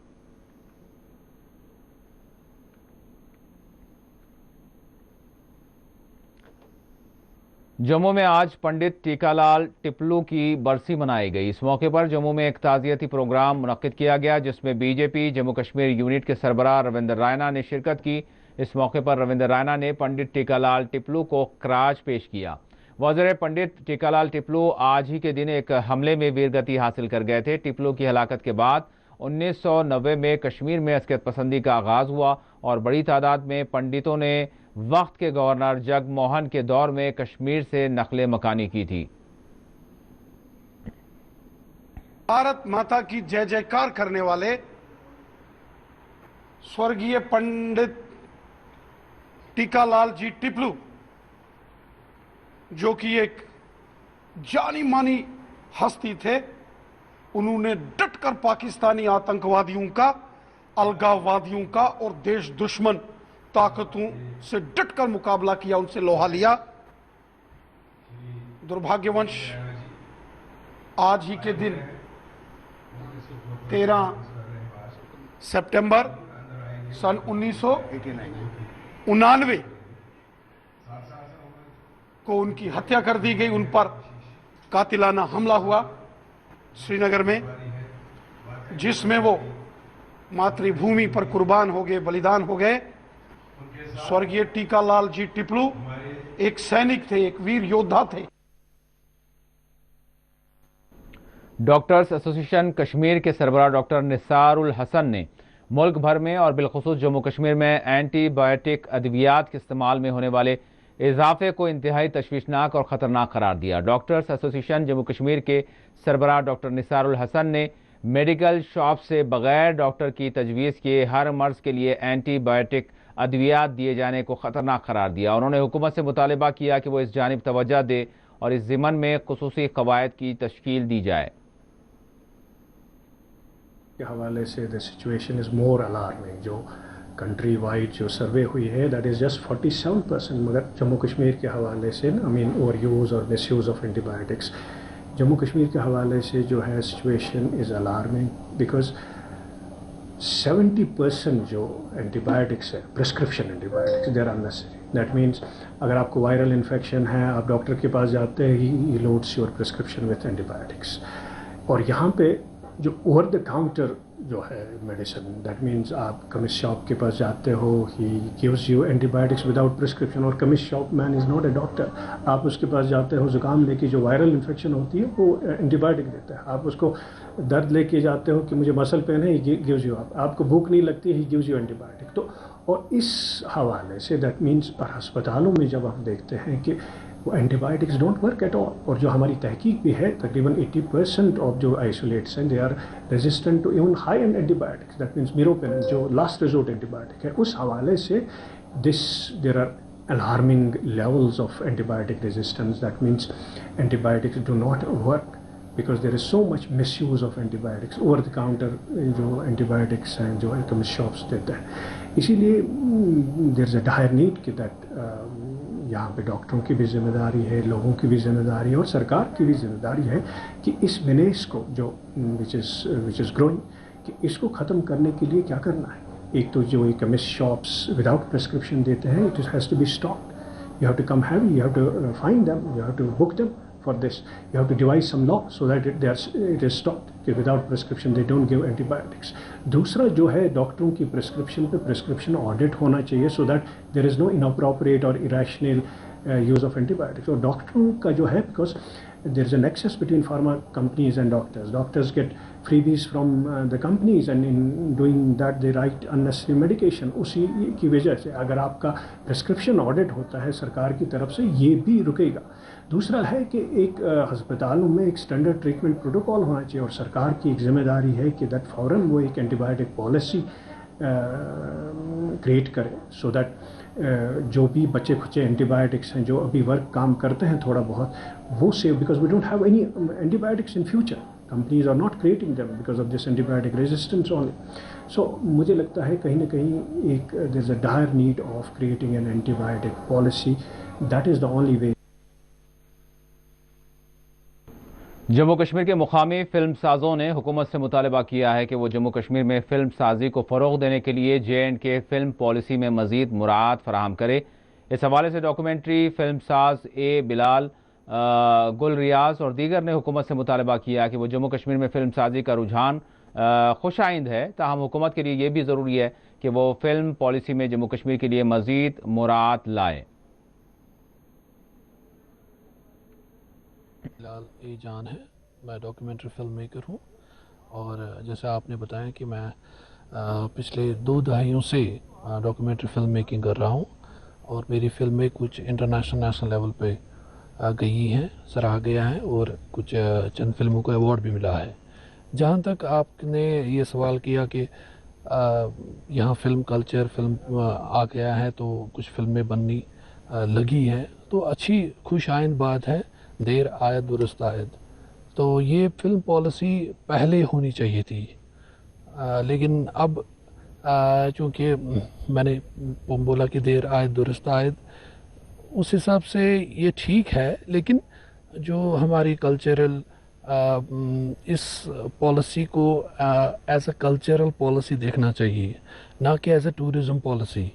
जम्मू में आज पंडित टीकालाल टिपलू की बरसी मनाई गई। इस मौके पर जम्मू में एक ताज़ियती प्रोग्राम मुनक्किद किया गया, जिसमें बीजेपी जम्मू कश्मीर यूनिट के सरबराह रविंदर रायना ने शिरकत की। इस मौके पर रविंदर रायना ने पंडित टीकालाल टिपलू को खराज पेश किया। वज़ीर पंडित टीकालाल टिपलू आज ही के दिन एक हमले में वीरगति हासिल कर गए थे। टिपलू की हलाकत के बाद 1990 में कश्मीर में अस्करियत पसंदी का आगाज हुआ और बड़ी तादाद में पंडितों ने वक्त के गवर्नर जगमोहन के दौर में कश्मीर से नकले मकानी की थी। भारत माता की जय जयकार करने वाले स्वर्गीय पंडित टीकालाल जी टिपलू, जो कि एक जानी मानी हस्ती थे, उन्होंने डटकर पाकिस्तानी आतंकवादियों का, अलगाववादियों का और देश दुश्मन ताकतों से डटकर मुकाबला किया, उनसे लोहा लिया। दुर्भाग्यवश आज ही के दिन 13 सितंबर सन 1999 को उनकी हत्या कर दी गई। उन पर कातिलाना हमला हुआ श्रीनगर में, जिसमें वो मातृभूमि पर कुर्बान हो गए, बलिदान हो गए। स्वर्गीय टीकालाल जी टिपलू एक सैनिक थे, एक वीर योद्धा थे। डॉक्टर्स एसोसिएशन कश्मीर के सरबराह डॉक्टर निसारुल हसन ने मुल्क भर में और बिलखुसूस जम्मू कश्मीर में एंटीबायोटिक अद्वियात के इस्तेमाल में होने वाले इजाफे को इंतहाई तशवीशनाक और ख़तरनाक करार दिया। डॉक्टर्स एसोसिएशन जम्मू कश्मीर के सरबराह डॉक्टर निसारुल हसन ने मेडिकल शॉप से बगैर डॉक्टर की तजवीज़ किए हर मर्ज के लिए एंटीबायोटिक अद्वियात दिए जाने को ख़तरनाक करार दिया। उन्होंने हुकूमत से मुतालबा किया कि वो इस जानिब तवज्जो दे और इस ज़िमन में खुसूसी कवायद की तश्कील दी जाए। के हवाले से the situation is more alarming. जो कंट्री वाइड जो सर्वे हुई है दैट इज़ जस्ट 47%, मगर जम्मू कश्मीर के हवाले से ओवर यूज़ और miss use of antibiotics Jammu Kashmir के हवाले से जो है सिचुएशन इज़ अलार्मिंग, बिकॉज 70% जो एंटीबायोटिक्स है, prescription antibiotics, they are unnecessary. That means अगर आपको वायरल इन्फेक्शन है, आप डॉक्टर के पास जाते हैं, he loads your prescription with antibiotics. और यहाँ पे जो ओवर द काउंटर जो है मेडिसिन, दैट मीन्स आप केमिस्ट शॉप के पास जाते हो, he gives you antibiotics without prescription. और chemist shop man is not a doctor. आप उसके पास जाते हो जुकाम लेके, जो वायरल इन्फेक्शन होती है वो एंटीबायोटिक देता है. आप उसको दर्द लेके जाते हो कि मुझे मसल पेन है, ही गिव्स यू. आपको भूख नहीं लगती, ही गिव्स यू एंटीबायोटिक. तो और इस हवाले से दैट मीन्स और अस्पतालों में जब हम देखते हैं कि वो antibiotics don't work at all. और जो हमारी तहकीक भी है, तकरीबन 80% ऑफ जो आइसोलेट्स हैं, they are resistant to even high end antibiotics. That means meropenem जो लास्ट रिजोर्ट एंटीबायोटिक है. उस हवाले से there are alarming levels of antibiotic resistance. That means antibiotics do not work because there is so much misuse of antibiotics. Over the counter जो antibiotics हैं जो chemist shops देते हैं. इसीलिए there is a dire need कि that यहाँ पे डॉक्टरों की भी जिम्मेदारी है, लोगों की भी जिम्मेदारी है और सरकार की भी जिम्मेदारी है कि इस menace को जो which is growing, कि इसको ख़त्म करने के लिए क्या करना है. एक तो जो केमिस्ट शॉप्स विदाउट प्रिस्क्रिप्शन देते हैं, it has to be stopped. You have to come heavy, you have to find them, you have to book them for this. You have to devise some law so that it is stopped कि without prescription they don't give antibiotics. दूसरा जो है डॉक्टरों की prescription पे prescription audit होना चाहिए so that there is no inappropriate और इरेशनल यूज़ ऑफ एंटीबायोटिक्स. और डॉक्टरों का जो है, because there is a nexus between pharma companies and doctors. Doctors get freebies from the companies and in doing that they write unnecessary medication. उसी की वजह से अगर आपका प्रिस्क्रिप्शन ऑडिट होता है सरकार की तरफ से, ये भी रुकेगा. दूसरा है कि एक अस्पतालों में एक स्टैंडर्ड ट्रीटमेंट प्रोटोकॉल होना चाहिए और सरकार की एक जिम्मेदारी है कि दैट फौरन वो एक एंटीबायोटिक पॉलिसी क्रिएट करें सो दैट जो भी बचे खुचे एंटीबायोटिक्स हैं जो अभी वर्क काम करते हैं थोड़ा बहुत, वो save, because we don't have any antibiotics in future. Companies are not creating them because of this antibiotic resistance only. So मुझे लगता है कहीं ना कहीं एक there is a dire need of creating an antibiotic policy. That is the only way. Jammu Kashmir के मुकामी film साजों ने हुकूमत से मुतालबा किया है कि वो जम्मू कश्मीर में फिल्म साजी को फ़रोग़ देने के लिए J&K फिल्म पॉलिसी में मज़ीद मुराद फराहम करे. इस हवाले से डॉक्यूमेंट्री फिल्म साज ए बिलाल, गुल रियाज और दीगर ने हुकूमत से मुतालबा किया कि वो जम्मू कश्मीर में फिल्म साजी का रुझान खुश आइंद है. ताहम हुकूमत के लिए ये भी ज़रूरी है कि वो फिल्म पॉलिसी में जम्मू कश्मीर के लिए मज़ीद मुराद लाए. बिलाल ए जान है, मैं डॉक्यूमेंट्री फिल्म मेकर हूँ और जैसे आपने बताया कि मैं पिछले 2 दहाइयों से डॉक्यूमेंट्री फिल्म मेकिंग कर रहा हूँ और मेरी फिल्में कुछ इंटरनेशनल लेवल पे गई हैं, सराहा गया है और कुछ चंद फिल्मों को अवार्ड भी मिला है. जहाँ तक आपने ये सवाल किया कि यहाँ फिल्म कल्चर फिल्म आ गया है तो कुछ फिल्में बननी लगी हैं, तो अच्छी खुश आइंद बात है. देर आयद दुरुस्त आयद. तो ये फिल्म पॉलिसी पहले होनी चाहिए थी, लेकिन अब चूँकि मैंने बोला कि देर आयद दुरुस्त आयद, उस हिसाब से ये ठीक है. लेकिन जो हमारी कल्चरल इस पॉलिसी को एज अ कल्चरल पॉलिसी देखना चाहिए, ना कि एज अ टूरिज़म पॉलिसी.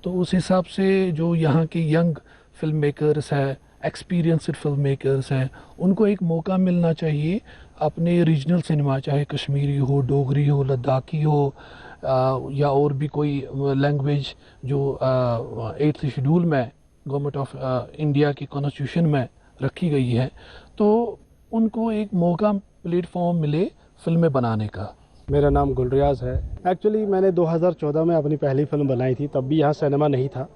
तो उस हिसाब से जो यहाँ के यंग फिल्म मेकर्स हैं, एक्सपीरियंस्ड फिल्म मेकर्स हैं, उनको एक मौका मिलना चाहिए अपने रीजनल सिनेमा, चाहे कश्मीरी हो, डोगरी हो, लद्दाखी हो या और भी कोई लैंग्वेज जो 8th शेड्यूल में गवर्नमेंट ऑफ इंडिया की कॉन्स्टिट्यूशन में रखी गई है, तो उनको एक मौका प्लेटफॉर्म मिले फिल्में बनाने का. मेरा नाम गुलरियाज है. एक्चुअली मैंने 2014 में अपनी पहली फिल्म बनाई थी, तब भी यहाँ सिनेमा नहीं था.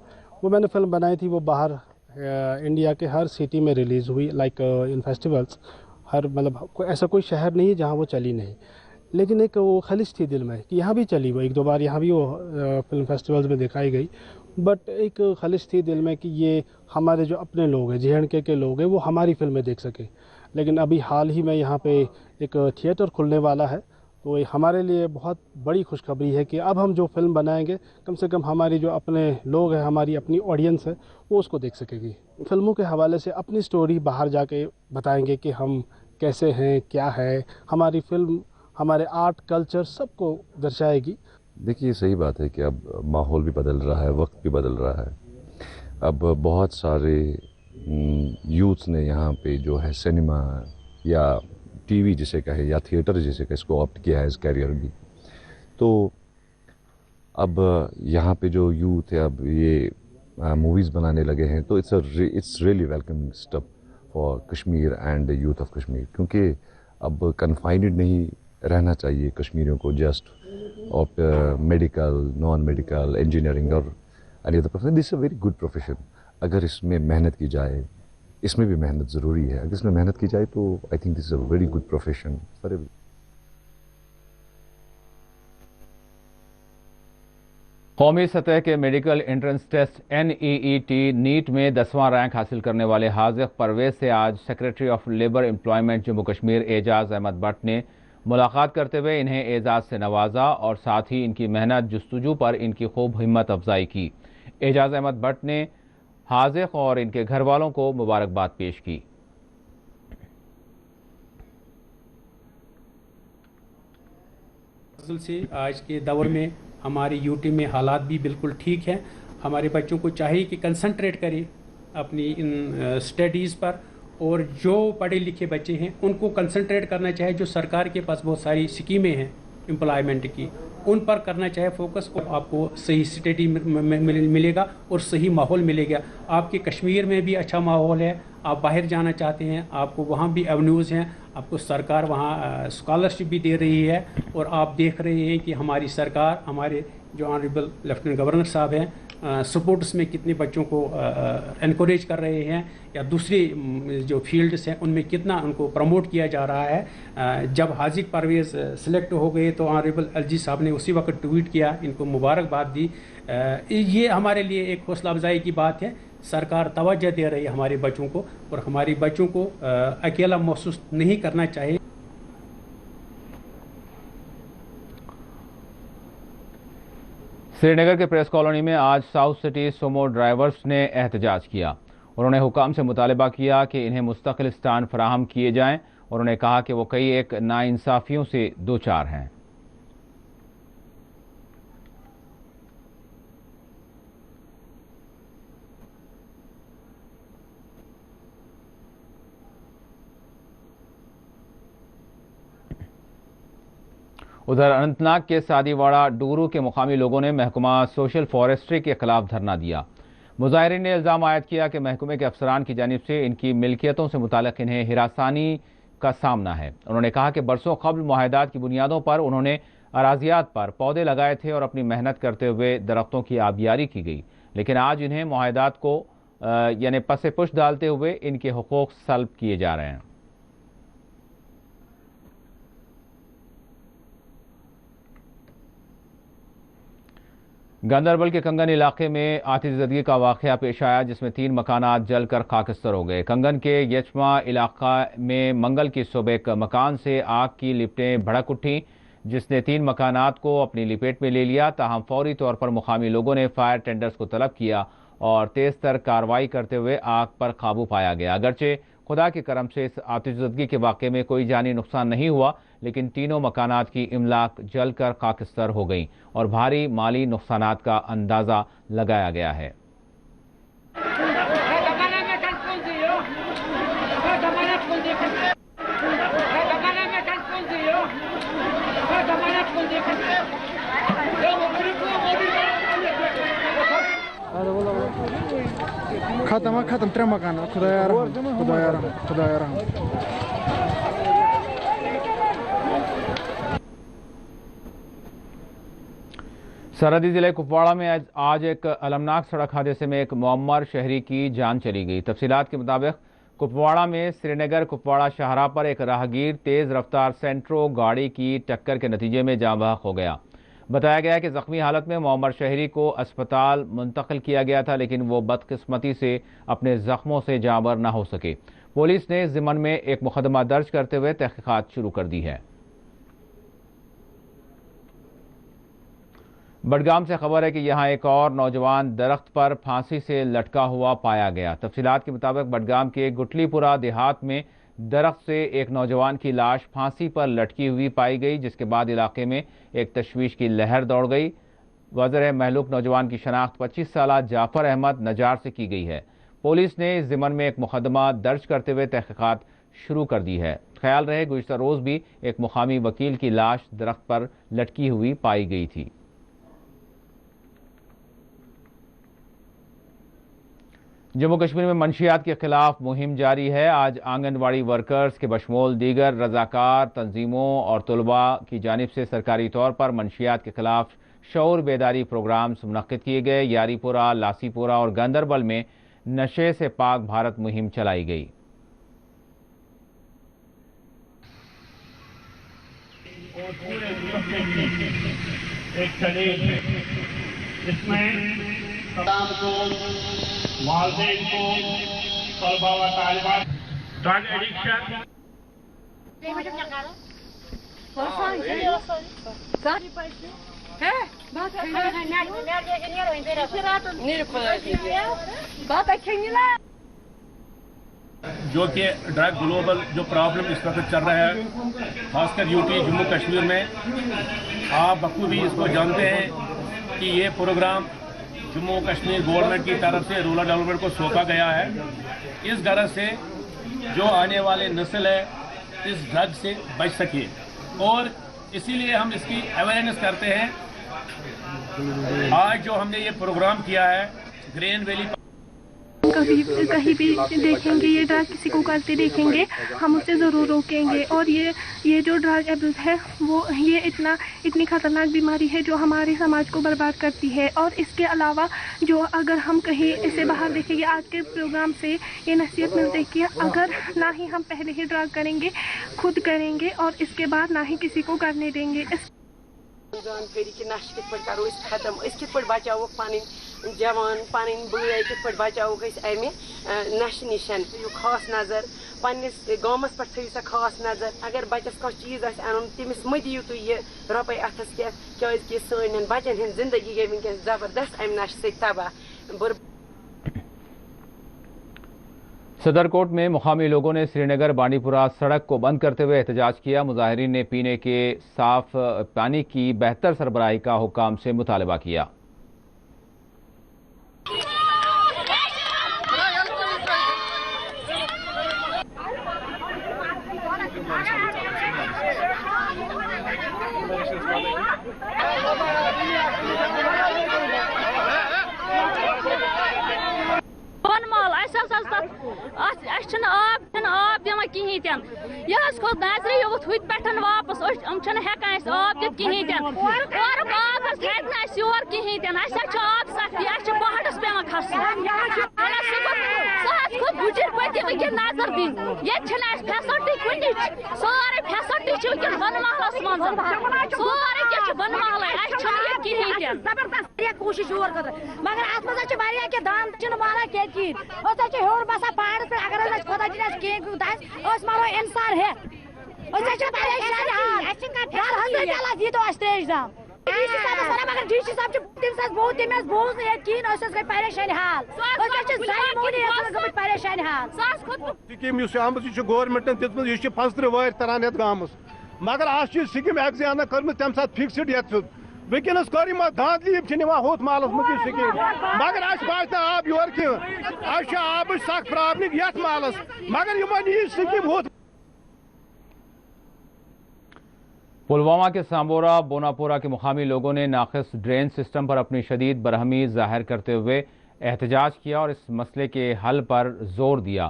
वो मैंने फिल्म बनाई थी, वो बाहर इंडिया के हर सिटी में रिलीज़ हुई, लाइक इन फेस्टिवल्स. हर मतलब ऐसा कोई शहर नहीं है जहाँ वो चली नहीं. लेकिन एक वो खलिश थी दिल में कि यहाँ भी चली, वो 1-2 बार यहाँ भी वो फिल्म फेस्टिवल्स में दिखाई गई. बट एक खलिश थी दिल में कि ये हमारे जो अपने लोग हैं, J&K के लोग हैं, वो हमारी फिल्में देख सके. लेकिन अभी हाल ही में यहाँ पे एक थिएटर खुलने वाला है, तो ये हमारे लिए बहुत बड़ी खुशखबरी है कि अब हम जो फिल्म बनाएंगे, कम से कम हमारी जो अपने लोग हैं, हमारी अपनी ऑडियंस है, वो उसको देख सकेगी. फिल्मों के हवाले से अपनी स्टोरी बाहर जाके बताएंगे कि हम कैसे हैं, क्या है. हमारी फिल्म हमारे आर्ट कल्चर सबको दर्शाएगी। देखिए सही बात है कि अब माहौल भी बदल रहा है, वक्त भी बदल रहा है। अब बहुत सारे यूथ ने यहाँ पे जो है सिनेमा या टीवी जिसे कहे या थिएटर जिसे कहे इसको ऑप्ट किया है एज कैरियर भी। तो अब यहाँ पे जो यूथ है अब ये मूवीज़ बनाने लगे हैं, तो it's really welcome step for Kashmir and youth of Kashmir, क्योंकि अब कन्फाइंड नहीं रहना चाहिए कश्मीरियों को just of medical, non medical, engineering और any other profession. This is a very good profession. अगर इसमें मेहनत की जाए, इसमें भी मेहनत ज़रूरी है, अगर इसमें मेहनत की जाए तो I think this is a very good profession for every. कौमी सतह के medical entrance test NEET NEET में 10वां रैंक हासिल करने वाले हाजिक परवेज से आज secretary of labour employment Jammu Kashmir Ejaz Ahmad Bhat ने मुलाकात करते हुए इन्हें एजाज से नवाजा और साथ ही इनकी मेहनत जुस्तजू पर इनकी खूब हिम्मत अफजाई की। एजाज अहमद भट्ट ने हाजिक और इनके घर वालों को मुबारकबाद पेश की। से आज के दौर में हमारी यूटी में हालात भी बिल्कुल ठीक हैं। हमारे बच्चों को चाहिए कि कंसंट्रेट करें अपनी इन स्टडीज़ पर, और जो पढ़े लिखे बच्चे हैं उनको कंसंट्रेट करना चाहिए। जो सरकार के पास बहुत सारी स्कीमें हैं एम्प्लॉयमेंट की, उन पर करना चाहिए फोकस, और आपको सही स्टडी मिलेगा और सही माहौल मिलेगा। आपके कश्मीर में भी अच्छा माहौल है, आप बाहर जाना चाहते हैं, आपको वहाँ भी एवेन्यूज़ हैं, आपको सरकार वहाँ स्कॉलरशिप भी दे रही है, और आप देख रहे हैं कि हमारी सरकार, हमारे जो ऑनरेबल लेफ्टिनेंट गवर्नर साहब हैं, सपोर्ट्स में कितने बच्चों को एनकरेज कर रहे हैं, या दूसरी जो फील्ड्स हैं उनमें कितना उनको प्रमोट किया जा रहा है। जब हाजिक परवेज़ सिलेक्ट हो गए तो ऑनरेबल LG साहब ने उसी वक्त ट्वीट किया, इनको मुबारकबाद दी। ये हमारे लिए एक हौसला अफजाई की बात है। सरकार तवज्जो दे रही है हमारे बच्चों को, और हमारे बच्चों को अकेला महसूस नहीं करना चाहिए। श्रीनगर के प्रेस कॉलोनी में आज साउथ सिटी सोमो ड्राइवर्स ने एहतजाज किया। उन्होंने हुकाम से मुतालबा किया कि इन्हें मुस्तकिल स्टैंड फराहम किए जाएं, और उन्होंने कहा कि वो कई एक नाइंसाफियों से दो चार हैं। उधर अनंतनाग के सादीवाड़ा डूरू के मुकामी लोगों ने महकमा सोशल फॉरेस्ट्री के खिलाफ धरना दिया। मुजाहिरीन ने इल्ज़ाम आयद किया कि महकमे के अफसरान की जानिब से इनकी मिल्कियतों से मुताल्लिक़ इन्हें हिरासानी का सामना है। उन्होंने कहा कि बरसों कबल मुआहदात की बुनियादों पर उन्होंने अराजियात पर पौधे लगाए थे और अपनी मेहनत करते हुए दरख्तों की आबियारी की गई, लेकिन आज इन्हें मुआहदात को यानी पसे पुश डालते हुए इनके हुकूक सल्ब किए जा रहे हैं। गांदरबल के कंगन इलाके में आतिशज़दगी का वाक़या पेश आया, जिसमें 3 मकानात जलकर खाकस्तर हो गए। कंगन के यचमा इलाका में मंगल की सुबह एक मकान से आग की लिपटें भड़क उठी, जिसने 3 मकानात को अपनी लपेट में ले लिया। ताहम फौरी तौर पर मुकामी लोगों ने फायर टेंडर्स को तलब किया और तेज़ तर कार्रवाई करते हुए आग पर काबू पाया गया। अगरचे खुदा के करम से इस आतिशज़दगी के वाक़े में कोई जानी नुकसान नहीं हुआ, लेकिन तीनों मकानात की इमलाक जलकर खाकस्तर हो गई और भारी माली नुकसानात का अंदाज़ा लगाया गया है। खत्म 3 मकान खुदा। सरहदी जिले कुपवाड़ा में आज एक अलमनाक सड़क हादसे में एक मुअम्मर शहरी की जान चली गई। तफसीलात के मुताबिक कुपवाड़ा में श्रीनगर कुपवाड़ा शाहराह पर एक राहगीर तेज़ रफ्तार सेंट्रो गाड़ी की टक्कर के नतीजे में जाँ बहक हो गया। बताया गया कि जख्मी हालत में मुअम्मर शहरी को अस्पताल मुंतकिल किया गया था, लेकिन वो बदकिस्मती से अपने जख्मों से जाँबर न हो सके। पुलिस ने इस ज़िम्मन में एक मुकदमा दर्ज करते हुए तहकीकात शुरू कर दी है। बडगाम से खबर है कि यहां एक और नौजवान दरख्त पर फांसी से लटका हुआ पाया गया। तफसीलात के मुताबिक बडगाम के गुटलीपुरा देहात में درخت سے ایک نوجوان کی لاش پھانسی پر لٹکی ہوئی پائی گئی، جس کے بعد علاقے میں ایک تشویش کی لہر دوڑ گئی۔ وزر مہلوک نوجوان کی شناخت 25 سالہ جعفر احمد نجار سے کی گئی ہے۔ پولیس نے اس ضمن میں ایک مقدمہ درج کرتے ہوئے تحقیقات شروع کر دی ہے۔ خیال رہے گزشتہ روز بھی ایک مقامی وکیل کی لاش درخت پر لٹکی ہوئی پائی گئی تھی۔ جموں کشمیر میں منشیات کے خلاف مہم جاری ہے۔ آج آنگن واڑی ورکرز کے بشمول دیگر رضاکار تنظیموں اور طلباء کی جانب سے سرکاری طور پر منشیات کے خلاف شعور بیداری پروگرامز منعقد کیے گئے۔ یاری پورہ، لاسی پورہ اور گاندربل میں نشے سے پاک بھارت مہم چلائی گئی۔ ایک چیلنج ہے، اس میں تمام کو، والدین کو، طلباء و طالبات ڈرگ ایڈکشن جو کہ ڈرگ گلوبل جو پرابلم اس وقت چل رہا ہے، خاص کر یوٹی جموں کشمیر میں، آپ بخوبی اس کو جانتے ہیں کہ یہ پروگرام جموں کشمیر گورنمنٹ کی طرف سے رورل ڈیولپمنٹ کو سونپا گیا ہے، اس غرض سے جو آنے والے نسل ہے اس ڈرگ سے بچ سکے، اور اسی لیے ہم اس کی اویئرنیس کرتے ہیں۔ آج جو ہم نے یہ پروگرام کیا ہے گرین ویلی، کہیں بھی دیکھیں گے یہ ڈرگ کسی کو کرتے دیکھیں گے ہم اسے ضرور روکیں گے، اور یہ جو ڈرگ ایبیوز ہے وہ یہ اتنی خطرناک بیماری ہے جو ہمارے سماج کو برباد کرتی ہے۔ اور اس کے علاوہ جو اگر ہم کہیں اسے باہر دیکھیں گے، آج کے پروگرام سے یہ نصیحت ملتی ہے کہ اگر نہ ہی ہم پہلے ہی ڈرگ کریں گے، خود کریں گے اور اس کے بعد نہ ہی کسی کو کرنے دیں گے۔ جانکاری کہ نشہ کت پہ کرو ختم، کت پہ بچاو پن جوان پن بٲے کت پہ بچاو امہ نشہ نش، خاص نظر پنس گامس پہ تھو سا خاص نظر، اگر بچس کھانا چیز ان تمس مہ دیو تھی یہ روپے اتھس کی سن بچن ہند زندگی گئی ونکس زبردست امہ نشہ سی تباہ۔ صدر کوٹ میں مقامی لوگوں نے سری نگر بانڈی پورہ سڑک کو بند کرتے ہوئے احتجاج کیا۔ مظاہرین نے پینے کے صاف پانی کی بہتر سربراہی کا حکام سے مطالبہ کیا۔ آب دِوان کِہیٖنۍ تہِ نہٕ، یہِ حظ کھوٚت نظرِ یوٚت ہُتہِ پٮ۪ٹھ واپس یِم چھِنہٕ ہٮ۪کان اَسہِ آب دِتھ کِہیٖنۍ تہِ نہٕ، اورُک آب حظ ہٮ۪کہِ نہٕ اَسہِ یور کِہیٖنۍ تہِ نہٕ، اَسہِ حظ چھِ آب سختی، اَسہِ چھِ پہاڑس پٮ۪وان کھسُن، سُہ حظ کھوٚت گُجِرۍ پٔتۍ وٕنکٮ۪ن نظر دِنۍ، ییٚتہِ چھِنہٕ اَسہِ فیسلٹی کُنِچ، سٲرٕے فیسلٹی چھِ وٕنکٮ۪ن بۄنہٕ محلس منٛز، سورُے کینٛہہ چھُ بۄنہٕ محلے، اَسہِ چھُنہٕ ییٚتہِ کِہیٖنۍ تہِ نہٕ۔ زبردست کوٗشِش یور خٲطرٕ مگر اتھ منٛز حظ چھِ واریاہ کینٛہہ دان چھِنہٕ مانان کینٛہہ کِہیٖنۍ، أسۍ حظ چھِ ہیوٚر بسان پہاڑس پٮ۪ٹھ، اگر حظ اَسہِ خۄدا دِنۍ اَسہِ کینٛہہ دَزِ أسۍ مارو اِنسان ہٮ۪تھ، أسۍ حظ چھِ پریشان حال، چلان دیٖتو اَسہِ ترٛیش دام ڈی سی صاحبس وَنان مگر ڈی سی صاحب چھُ تٔمِس حظ بوٗز تٔمۍ حظ بوٗز نہٕ ییٚتہِ کِہیٖنۍ، أسۍ حظ گٔے پریشان حال، أسۍ حظ چھِ زَنہِ موہنی گٔمٕتۍ پریشان حال۔ سکیٖم یُس آمٕژ یہِ چھِ گورمنٹن دِژمٕژ، یہِ چھِ 15 وٲرۍ تران یتھ گامس، مگر اَتھ چھِ سکیٖم ایگزیانا کٔرمٕژ تمہِ ساتہٕ فِکسٕڈ یتھ ونکس کر دھاندلی نِوان ہوٚتھ محلس منٛز یہِ سکیٖم، مگر اَسہِ واتہِ نہٕ آب یور کینٛہہ، اَسہِ چھِ آبٕچ سخ پرابلم یتھ محلس، مگر یِمن یہِ سکیٖم ہوٚتھ۔ پلوامہ کے سامبورہ بوناپورہ کے مقامی لوگوں نے ناقص ڈرین سسٹم پر اپنی شدید برہمی ظاہر کرتے ہوئے احتجاج کیا اور اس مسئلے کے حل پر زور دیا۔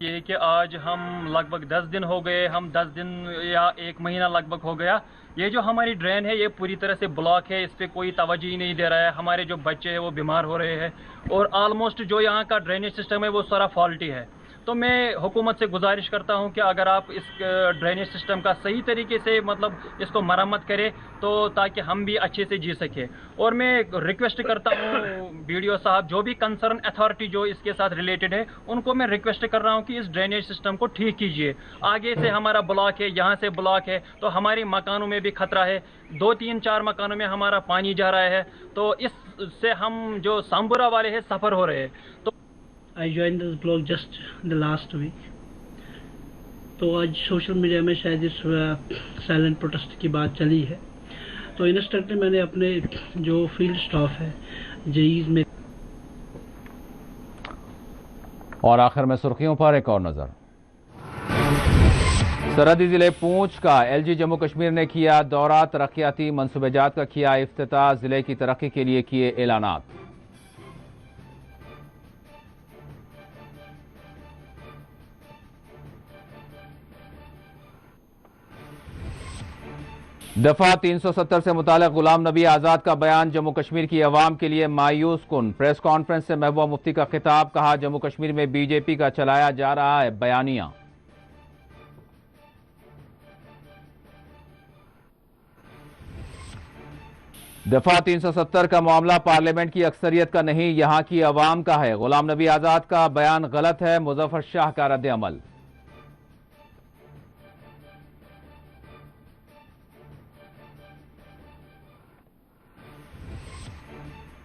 یہ کہ آج ہم لگ بھگ 10 دن ہو گئے، ہم 10 دن یا 1 مہینہ لگ بھگ ہو گیا، یہ جو ہماری ڈرین ہے یہ پوری طرح سے بلاک ہے، اس پہ کوئی توجہ ہی نہیں دے رہا ہے، ہمارے جو بچے ہیں وہ بیمار ہو رہے ہیں، اور آلموسٹ جو یہاں کا ڈرینیج سسٹم ہے وہ سارا فالٹی ہے۔ تو میں حکومت سے گزارش کرتا ہوں کہ اگر آپ اس ڈرینیج سسٹم کا صحیح طریقے سے مطلب اس کو مرمت کرے تو تاکہ ہم بھی اچھے سے جی سکیں، اور میں ریکویسٹ کرتا ہوں BDO صاحب، جو بھی کنسرن اتھارٹی جو اس کے ساتھ ریلیٹڈ ہے ان کو میں ریکویسٹ کر رہا ہوں کہ اس ڈرینیج سسٹم کو ٹھیک کیجیے۔ آگے سے ہمارا بلاک ہے، یہاں سے بلاک ہے، تو ہمارے مکانوں میں بھی خطرہ ہے، 2 3 4 مکانوں میں ہمارا پانی جا رہا ہے، تو اس سے ہم جو سامبورہ والے ہیں سفر ہو رہے ہیں۔ تو I joined this blog just the last week. तो आज सोशल मीडिया में शायद इस साइलेंट प्रोटेस्ट की बात चली है, तो इंस्टेंटली मैंने अपने जो फील्ड स्टाफ है जेईज में। और आखिर में सुर्खियों पर एक और नजर। सरहदी जिले पूंछ का एलजी जम्मू कश्मीर ने किया दौरा, तरक्याती मंसूबाजात का किया इफ्तिताह, जिले की तरक्की के लिए किए ऐलानात। दफा 370 से मुतालिक गुलाम नबी आजाद का बयान जम्मू कश्मीर की अवाम के लिए मायूस कुन। प्रेस कॉन्फ्रेंस से महबूबा मुफ्ती का खिताब, कहा जम्मू कश्मीर में बीजेपी का चलाया जा रहा है बयानिया। दफा 370 का मामला पार्लियामेंट की अक्सरियत का नहीं, यहां की अवाम का है। गुलाम नबी आजाद का बयान गलत है, मुजफ्फर शाह का रद्द अमल।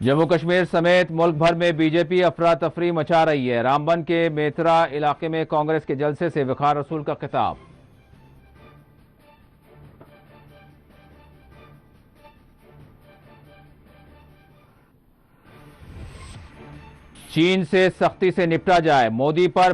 जम्मू कश्मीर समेत मुल्क भर में बीजेपी अफरा तफरी मचा रही है। रामबन के मेथरा इलाके में कांग्रेस के जलसे से वखार रसूल का खिताब। चीन से सख्ती से निपटा जाए, मोदी पर